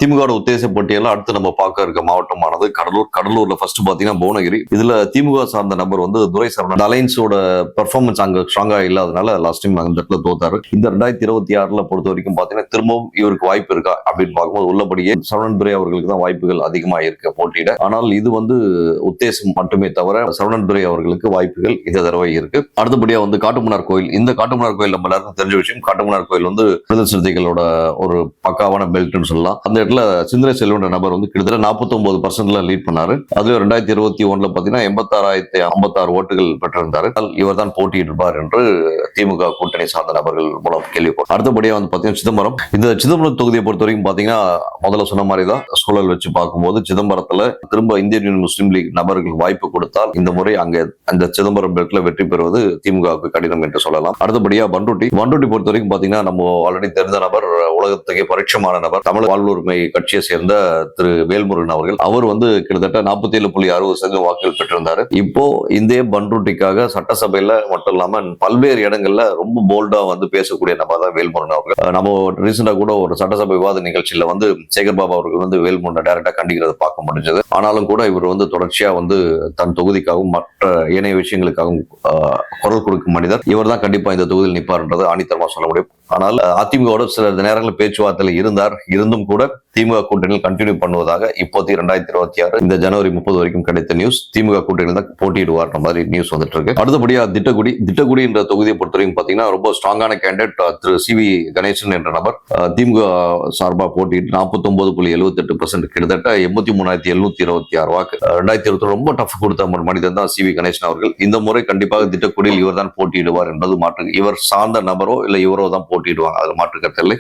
திமுக உத்தேச பட்டியல அடுத்து நம்ம பார்க்க இருக்க மாவட்டமானது கடலூர். கடலூர்ல ஃபர்ஸ்ட் பாத்தீங்கன்னா புவனகிரி. இதுல திமுக சார்ந்த நபர் வந்து துரை சரவணன். அலைன்ஸோட பெர்ஃபார்மன்ஸ் அங்க ஸ்ட்ராங்கா இல்லாதனால லாஸ்ட் டைம் அந்த இடத்துல தோத்தாரு. இந்த 2026 பொறுத்த வரைக்கும் பாத்தீங்கன்னா திரும்பவும் இவருக்கு வாய்ப்பு இருக்கா அப்படின்னு பார்க்கும்போது உள்ளபடியே சரவணன் துரை அவர்களுக்கு தான் வாய்ப்புகள் அதிகமா இருக்கு போட்டியிட. ஆனால் இது வந்து உத்தேசம் மட்டுமே தவிர சரவணன் துரை அவர்களுக்கு வாய்ப்புகள் இந்த தடவை இருக்கு. அடுத்தபடியா வந்து காட்டுமன்னார் கோயில். இந்த காட்டுமன்னார் கோயில் நம்ம எல்லாருக்கும் தெரிஞ்ச விஷயம். காட்டுமன்னார் கோயில் வந்து விடுதலை சிறுத்தைகளோட ஒரு பக்காவான பெல்ட்னு சொல்லலாம். அந்த இடத்துல சிந்தனை செல்வன்ற நபர் வந்து கிட்டத்தட்ட 49% லீட் பண்ணாரு. அதுல 2021 பாத்தீங்கன்னா 86,056 ஓட்டுகள் பெற்றிருந்தாரு. இவர் தான் போட்டியிடுவார் என்று திமுக கூட்டணி சார்ந்த நபர்கள் மூலம் கேள்விப்பட்டோம். அடுத்தபடியா வந்து பாத்தீங்கன்னா சிதம்பரம். இந்த சிதம்பரம் தொகுதியை பொறுத்த வரைக்கும் பாத்தீங்கன்னா முதல்ல சொன்ன மாதிரி தான் சூழல் வச்சு பார்க்கும்போது சிதம்பரத்துல திரும்ப இந்தியன் யூனியன் முஸ்லீம் லீக் நபர்கள் வாய்ப்பு கொடுத்தால் இந்த முறை அங்க அந்த சிதம்பரம் பெல்ட்ல வெற்றி பெறுவது திமுகவுக்கு கடினம் என்று சொல்லலாம். அடுத்தபடியா பண்ருட்டி பொறுத்த வரைக்கும் பாத்தீங்கன்னா நம்ம ஆல்ரெடி தெரிந்த நபர், உலகத்துக்கே பரிட்சமான நபர், தமிழ் வாழ்வுரிமை கட்சியை சேர்ந்த திரு வேல்முருகன் அவர்கள். அவர் வந்து கிட்டத்தட்ட 47.60% வாக்குகள் பெற்றிருந்தாரு. இப்போ இந்த பண்ருட்டிக்காக சட்டசபையில மட்டும் இல்லாம பல்வேறு இடங்கள்ல ரொம்ப போல்டா வந்து பேசக்கூடிய நபர் தான் வேல்முருகன் அவர்கள். நம்ம ரீசெண்டா கூட ஒரு சட்டசபை விவாத நிகழ்ச்சியில வந்து சேகர் பாபு அவர்கள் வந்து வேல்முருகன் டைரக்டா கண்டிக்கிறத பார்க்க முடிஞ்சது. ஆனாலும் கூட இவர் வந்து தொடர்ச்சியா வந்து தன் தொகுதிக்காகவும் மற்ற ஏனைய விஷயங்களுக்காகவும் குரல் கொடுக்கும் மனிதர். இவர் தான் கண்டிப்பா இந்த தொகுதியில் நிற்பார்ன்றது ஆணித்தரமா சொல்ல முடியும். ஆனால் அதிமுகவோட சில நேரங்களில் பேச்சுவார்த்தையில் இருந்தும் கூட திமுக கூட்டணியில் கண்டினியூ பண்ணுவதாக இப்போதைக்கு 2026 இந்த ஜனவரி 30 வரைக்கும் கிடைத்த நியூஸ். திமுக கூட்டணியில் தான் போட்டியிடுவார் மாதிரி நியூஸ் வந்துட்டு இருக்கு. அடுத்தபடியா திட்டக்குடி என்ற தொகுதியை பொறுத்தவரைக்கும் பாத்தீங்கன்னா ரொம்ப ஸ்ட்ராங்கான கேண்டிடேட் திரு சி.வி. கணேசன் என்ற நபர் திமுக சார்பா போட்டியிட்டு 49.78% கிட்டத்தட்ட 83,726 வாக்கு. 2020 ரொம்ப டஃப் கொடுத்த மனிதன் தான் சி.வி. கணேசன் அவர்கள். இந்த முறை கண்டிப்பாக திட்டக்குடியில் இவர் தான் போட்டியிடுவார் என்பது மாற்று. இவர் சார்ந்த நபரோ இல்ல இவரோ தான் போட்டியிடுவாங்க, அது மாற்று கருத்தில்லை.